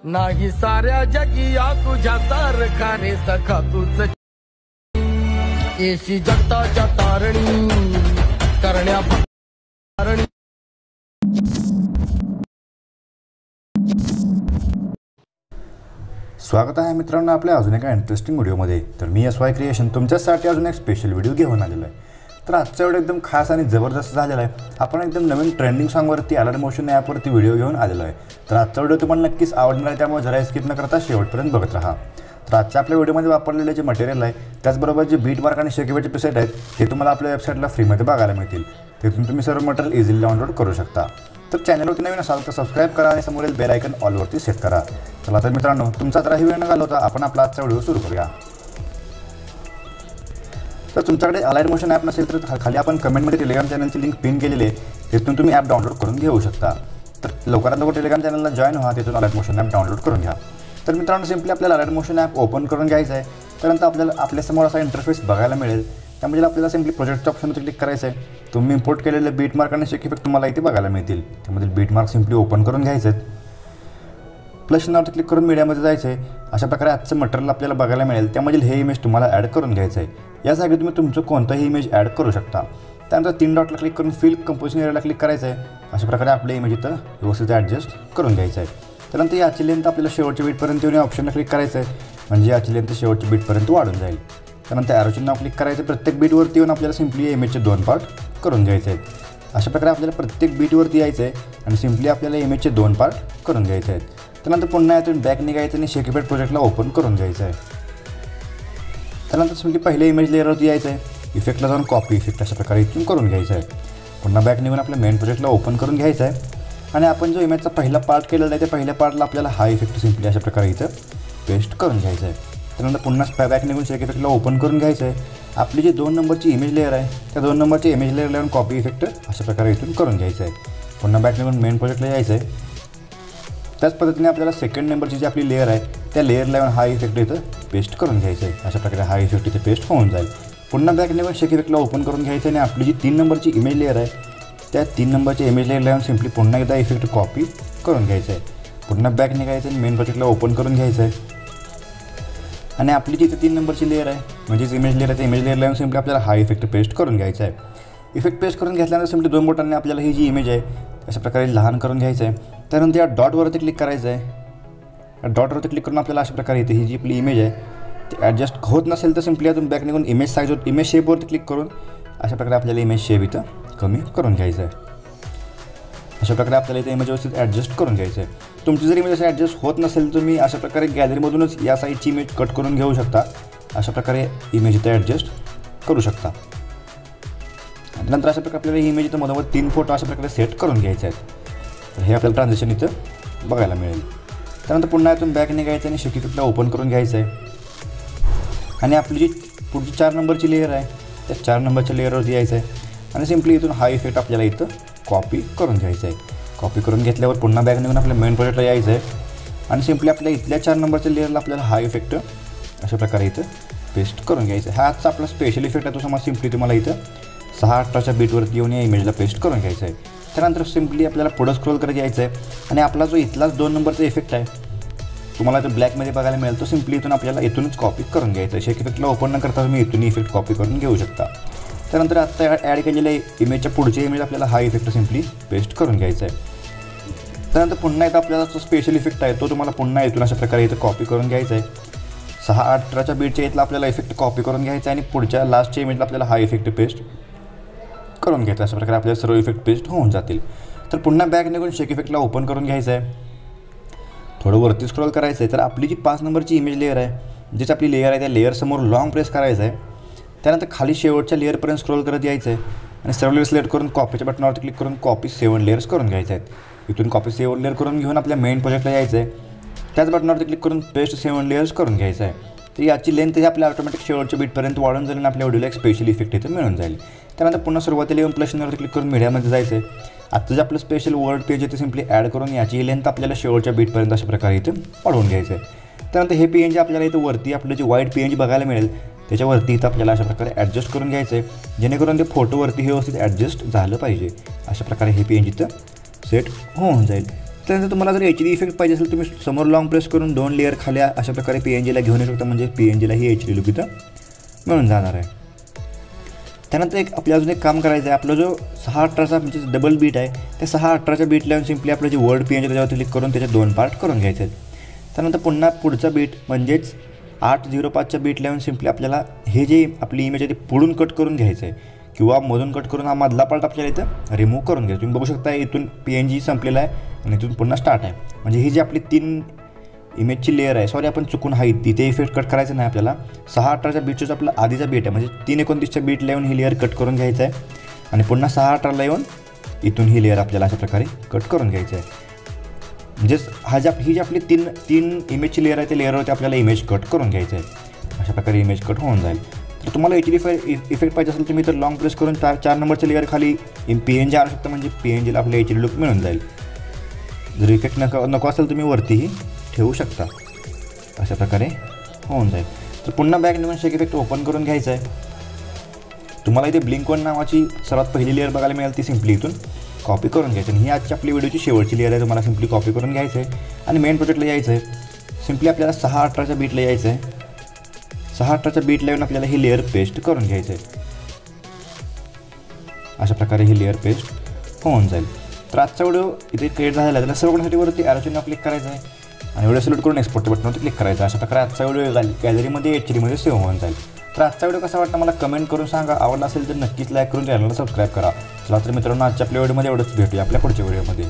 नाही साऱ्या जगी या तुझ्या सारखाने सखा तूच येशी जगताच्या तारणी करण्या तारणी। स्वागत आहे मित्रांनो आपल्या अजून एका इंटरेस्टिंग व्हिडिओमध्ये। तर मी SY क्रिएशन तुमच्यासाठी अजून एक स्पेशल व्हिडिओ घेऊन आलेलो आहे। तर आजचा व्हिडिओ एकदम खास आणि जबरदस्त झालेला आहे। आपण एकदम नवीन ट्रेंडिंग सॉन्गवरती अलर्टमोशन ॲपवरती व्हिडिओ घेऊन आलेलो आहे। तर आजचा व्हिडिओ तुम्हाला नक्कीच आवडणार आहे, त्यामुळे जरा स्किप न करता शेवटपर्यंत बघत राहा। तर आजच्या आपल्या व्हिडिओमध्ये वापरलेले जे मटेरियल आहे त्याचबरोबर जे बीट मार्क आणि शेकीबेटचे प्रीसेट आहेत ते तुम्हाला आपल्या वेबसाईटला फ्रीमध्ये बघायला मिळतील। तिथून तुम्ही सर्व मटेरियल इझिली डाउनलोड करू शकता। तर चॅनलवरती नवीन असाल तर सबस्क्राईब करा आणि समोरील बेल आयकन ऑलवरती सेट करा। चला तर मित्रांनो, तुमचा तर वेळ न घालवता आपण आपला आजचा व्हिडिओ सुरू करूया। तर तुमच्याकडे अलर्टमोशन ॲप नसेल तर खाली आपण कमेंटमध्ये टेलिग्राम चॅनलची लिंक पिन केलेली आहे, तिथून तुम्ही ॲप डाउनलोड करून घेऊ शकता। तर लवकरात लवकर टेलिग्राम चॅनलला जॉईन व्हा, तिथून अलर्टमोशन ॲप डाउनलोड करून घ्या। तर मित्रांनो, सिम्पली आपल्याला अलर्टमोशन ॲप ओपन करून घ्यायचं आहे। त्यानंतर आपल्याला आपल्यासमोर असा इंटरफेस बघायला मिळेल। त्यामध्ये आपल्याला सिम्पली प्रोजेक्टच्या ऑप्शनवर क्लिक करायचं आहे। तुम्ही इम्पोर्ट केलेले बीट मार्क आणि शेक इफेक्ट तुम्हाला इथे बघायला मिळतील। त्यामधील बीट मार्क सिम्पली ओपन करून घ्यायचे आहेत। प्लस चिन्हावरती क्लिक करून मीडियामध्ये जायचं आहे। अशा प्रकारे आजचं मटेरियल आपल्याला बघायला मिळेल। त्यामधील हे इमेज तुम्हाला ॲड करून घ्यायचं आहे। या जागी तुम्ही तुमचं कोणताही इमेज ॲड करू शकता। त्यानंतर 3 डॉटला क्लिक करून फिल कंपोजिशन एरियाला क्लिक करायचं आहे। अशा प्रकारे आपले इमेज इथं व्यवस्थित ॲडजस्ट करून घ्यायचं आहे। त्यानंतर याची लेंथ आपल्याला शेवटच्या बीटपर्यंत येऊन ऑप्शनला क्लिक करायचं आहे, म्हणजे याची लेंथ शेवटच्या बीटपर्यंत वाढून जाईल। त्यानंतर ॲरोचे नाव क्लिक करायचं। प्रत्येक बीटवरती येऊन आपल्याला सिम्पली इमेजचे 2 पार्ट करून घ्यायचे आहेत। अशा प्रकारे आपल्याला प्रत्येक बीटवरती यायचं आहे आणि सिम्पली आपल्याला इमेजचे 2 पार्ट करून घ्यायचे आहेत। त्यानंतर पुन्हा यातून बॅक निघायचं आणि शेक इफेक्ट प्रोजेक्टला ओपन करून घ्यायचं आहे। त्यानंतर सिम्पली पहिल्या इमेज लेअरवरती यायचं आहे, इफेक्टला जाऊन कॉपी इफेक्ट अशा प्रकारे इथून करून घ्यायचं आहे। पुन्हा बॅक निघून आपल्या मेन प्रोजेक्टला ओपन करून घ्यायचं आहे आणि आपण जो इमेजचा पहिला पार्ट केलेला आहे त्या पहिल्या पार्टला आपल्याला हा इफेक्ट सिम्पली अशा प्रकारे इथं पेस्ट करून घ्यायचं आहे। त्यानंतर पुन्हा बॅक निघून शेक इफेक्टला ओपन करून घ्यायचं आहे। आपली जी 2 नंबरची इमेज लेअर आहे त्या 2 नंबरची इमेज लेअर लावून कॉपी इफेक्ट अशा प्रकारे इथून करून घ्यायचं आहे। पुन्हा बॅक निघून मेन प्रोजेक्टला यायचं आहे। त्याच पद्धतीने आपल्याला सेकंड नंबरची जी आपली लेअर आहे त्या लेअर लावून हा इफेक्ट इथं पेस्ट करून घ्यायचं आहे। अशा प्रकारे हा इफेक्ट इथे पेस्ट होऊन जाईल। पुन्हा बॅक निघून शेक इफेक्टला ओपन करून घ्यायचं आणि आपली जी 3 नंबरची इमेज लेअर आहे त्या 3 नंबरची इमेज लेअर लावून सिम्पली पुन्हा एकदा इफेक्ट कॉपी करून घ्यायचं आहे। पुन्हा बॅक निघायचं आणि मेन प्रोजेक्टला ओपन करून घ्यायचं आहे आणि आपली जी 3 नंबरची लेअर आहे म्हणजेच इमेज लेअर आहे त्या इमेज लेअर लावून सिम्पली आपल्याला हा इफेक्ट पेस्ट करून घ्यायचा आहे। इफेक्ट पेस्ट करून घेतल्यानंतर सिम्पली 2 बोटांनी आपल्याला ही जी इमेज आहे अशा प्रकारे लहान करून घ्यायचं आहे। त्यानंतर या डॉटवरती क्लिक करायचं आहे। या डॉटवरती क्लिक करून आपल्याला अशा प्रकारे इथे ही जी आपली इमेज आहे ती ॲडजस्ट होत नसेल तर सिम्पली यातून बॅक निघून इमेज साईजवर इमेज शेपवरती क्लिक करून अशा प्रकारे आपल्याला इमेज शेप इथं कमी करून घ्यायचं आहे। अशा प्रकारे आपल्याला इथे इमेज व्यवस्थित ॲडजस्ट करून घ्यायचं आहे। तुमची जर इमेज अशी ॲडजस्ट होत नसेल तर तुम्ही अशा प्रकारे गॅलरीमधूनच या साईजची इमेज कट करून घेऊ शकता। अशा प्रकारे इमेज इथे ॲडजस्ट करू शकता। नंतर अशा प्रकारे आपल्याला ही इमेज इथं मधोमध 3 फोटो अशा प्रकारे सेट करून घ्यायचे आहेत। तर हे आपल्याला ट्रान्झिशन इथं बघायला मिळेल। त्यानंतर पुन्हा यातून बॅक निघायचं आणि शेक इफेक्टला ओपन करून घ्यायचं आहे आणि आपली जी पुढची 4 नंबरची लेअर आहे त्या 4 नंबरच्या लेअरवरती यायचं आहे आणि सिम्पली इथून हा इफेक्ट आपल्याला इथं कॉपी करून घ्यायचं आहे। कॉपी करून घेतल्यावर पुन्हा बॅक निघून आपल्या मेन प्रोजेक्टला यायचं आहे आणि सिम्पली आपल्या इथल्या 4 नंबरच्या लेअरला आपल्याला हा इफेक्ट अशा प्रकारे इथं पेस्ट करून घ्यायचं आहे। हा आजचा आपला स्पेशल इफेक्ट आहे, तो समज सिम्पली तुम्हाला इथं 6-18च्या बीटवरती येऊन या इमेजला पेस्ट करून घ्यायचं आहे। त्यानंतर सिम्पली आपल्याला पुढं स्क्रोल करत यायचं आहे आणि आपला जो इथलाच 2 नंबरचा इफेक्ट आहे तुम्हाला तो ब्लॅकमध्ये बघायला मिळेल, तो सिम्पली इथून आपल्याला इथूनच कॉपी करून घ्यायचं आहे। शेक इफेक्टला ओपन न करता तुम्ही इथून इफेक्ट कॉपी करून घेऊ शकता। त्यानंतर आत्ता ॲड केलेल्या इमेजच्या पुढच्या इमेज आपल्याला हा इफेक्ट सिम्पली पेस्ट करून घ्यायचा आहे। त्यानंतर पुन्हा एकदा आपल्याला जो स्पेशल इफेक्ट आहे तो तुम्हाला पुन्हा इथून अशा प्रकारे इथं कॉपी करून घ्यायचा आहे। 6-18च्या बीटच्या इथला आपल्याला इफेक्ट कॉपी करून घ्यायचा आहे आणि पुढच्या लास्टच्या इमेजला आपल्याला हा इफेक्ट पेस्ट करून घ्यायचा। अशा प्रकारे आपल्याला सर्व इफेक्ट पेस्ट होऊन जातील। तर पुन्हा बॅक निघून शेक इफेक्टला ओपन करून घ्यायचं आहे। थोडं वरती स्क्रोल करायचं आहे। तर आपली जी 5 नंबरची इमेज लेअर आहे जीच आपली लेअर आहे त्या लेअरसमोर लॉंग प्रेस करायचं आहे। त्यानंतर खाली शेवटच्या लेअरपर्यंत स्क्रोल करत यायचं आहे आणि सर्व लेअर सिलेक्ट करून कॉपीच्या बटनावरती क्लिक करून कॉपी 7 लेअर्स करून घ्यायचे आहेत। इथून कॉपी 7 लेअर करून घेऊन आपल्या मेन प्रोजेक्टला यायचं आहे। त्याच बटनावरती क्लिक करून पेस्ट 7 लेअर्स करून घ्यायचं आहे। तर याची लेंथ ही आपल्या ऑटोमॅटिक शेवटच्या बीटपर्यंत वाढून जाईल आणि आपल्या व्हिडिओला एक स्पेशल इफेक्ट इथं मिळून जाईल। त्यानंतर पुन्हा सुरुवातीला येऊन प्लस चिन्हावरती क्लिक करून मीडियामध्ये जायचं आहे। आत्ता जे आपलं स्पेशल वर्ड पेज आहे ते सिम्पली ॲड करून याची लेंथ आपल्याला शेवटच्या बीटपर्यंत अशा प्रकारे इथं वाढवून घ्यायचं आहे। त्यानंतर हे PNG आपल्याला इथं वरती आपलं जे व्हाईट PNG बघायला मिळेल त्याच्यावरती इथं आपल्याला अशा प्रकारे ॲडजस्ट करून घ्यायचं आहे, जेणेकरून ते फोटोवरती हे व्यवस्थित ॲडजस्ट झालं पाहिजे। अशा प्रकारे हे PNG इथं सेट होऊन जाईल। त्यानंतर तुम्हाला जर HD इफेक्ट पाहिजे असेल तुम्ही समोर लॉंग प्रेस करून 2 लेअर खाली अशा प्रकारे PNGला घेऊन येऊ शकता, म्हणजे PNGला ही HD लुक इथं मिळून जाणार आहे. त्यानंतर आपल्याला अजून एक काम करायचं आहे. आपला जो 6:18चा म्हणजे डबल बीट आहे त्या 6:18च्या बीट लावून सिम्पली आपलं जे वर्ड PNG त्याच्यावर क्लिक करून त्याचे 2 पार्ट करून घ्यायचे आहेत. त्यानंतर पुन्हा पुढचा बीट म्हणजेच 8:05च्या बीट लावून सिम्पली आपल्याला हे जे आपली इमेज आहे ते पुढून कट करून घ्यायचं आहे किंवा मधून कट करून हा मधला पार्ट आपल्याला इथं रिमूव्ह करून घ्यायचा. तुम्ही बघू शकता इथून PNG संपलेला आहे आणि इथून पुन्हा स्टार्ट आहे. म्हणजे ही जी आपली 3 इमेजची लेअर आहे, सॉरी आपण चुकून आहे तिथे इफेक्ट कट करायचं नाही आपल्याला. 6:18च्या बीटचं आपला आधीचा बीट आहे म्हणजे 3:29च्या बीट लावून ही लेअर कट करून घ्यायचं आहे आणि पुन्हा 6:18ला येऊन इथून ही लेअर आपल्याला अशा प्रकारे कट करून घ्यायचं आहे. म्हणजेच ही जी आपली तीन इमेजची लेअर आहे त्या लेअरवरती आपल्याला इमेज कट करून घ्यायचं आहे. अशा प्रकारे इमेज कट होऊन जाईल. तर तुम्हाला HD इफेक्ट पाहिजे असेल तुम्ही तर लॉंग प्रेस करून 4 नंबरच्या लेअर खाली PNG आणू शकता, म्हणजे PNGला आपलं HD लुक मिळून जाईल. जर इफेक्ट नको असेल तुम्ही वरतीही ठेवू शकता. अशा प्रकारे होऊन जाईल. तर पुन्हा बॅक नेऊन शेक इफेक्ट ओपन करून घ्यायचा आहे. तुम्हाला इथे Blink-1 नावाची सर्वात पहिली लेअर बघायला मिळेल, ती सिम्पली इथून कॉपी करून घ्यायची आणि ही आजची आपली व्हिडिओची शेवटची लेअर आहे. तुम्हाला सिम्पली कॉपी करून घ्यायचं आहे आणि मेन प्रोजेक्टला यायचं आहे. सिम्पली आपल्याला 6:18च्या बीटला यायचं आहे. 6:18च्या बीट लावून आपल्याला ही लेअर पेस्ट करून घ्यायचं आहे. अशा प्रकारे ही लेअर पेस्ट होऊन जाईल. तर आजचा व्हिडिओ इथे क्रिएट झालेला आहे. त्याला सर्व करण्यासाठी वरती ॲरो चिन्ह क्लिक करायचं आहे आणि व्हिडिओ सिलेक्ट करून एक्सपोर्ट बटनवरती क्लिक करायचं. अशा प्रकारे आजचा व्हिडिओ गॅलरीमध्ये HDमध्ये सेव्ह होऊन जाईल. तर आजचा व्हिडिओ कसा वाटला मला कमेंट करून सांगा. आवडला असेल तर नक्कीच लाईक करून चॅनलला सबस्क्राईब करा. चला तर मित्रांनो आजच्या आपल्या व्हिडिओमध्ये एवढंच. भेटूया आपल्या पुढच्या व्हिडिओमध्ये.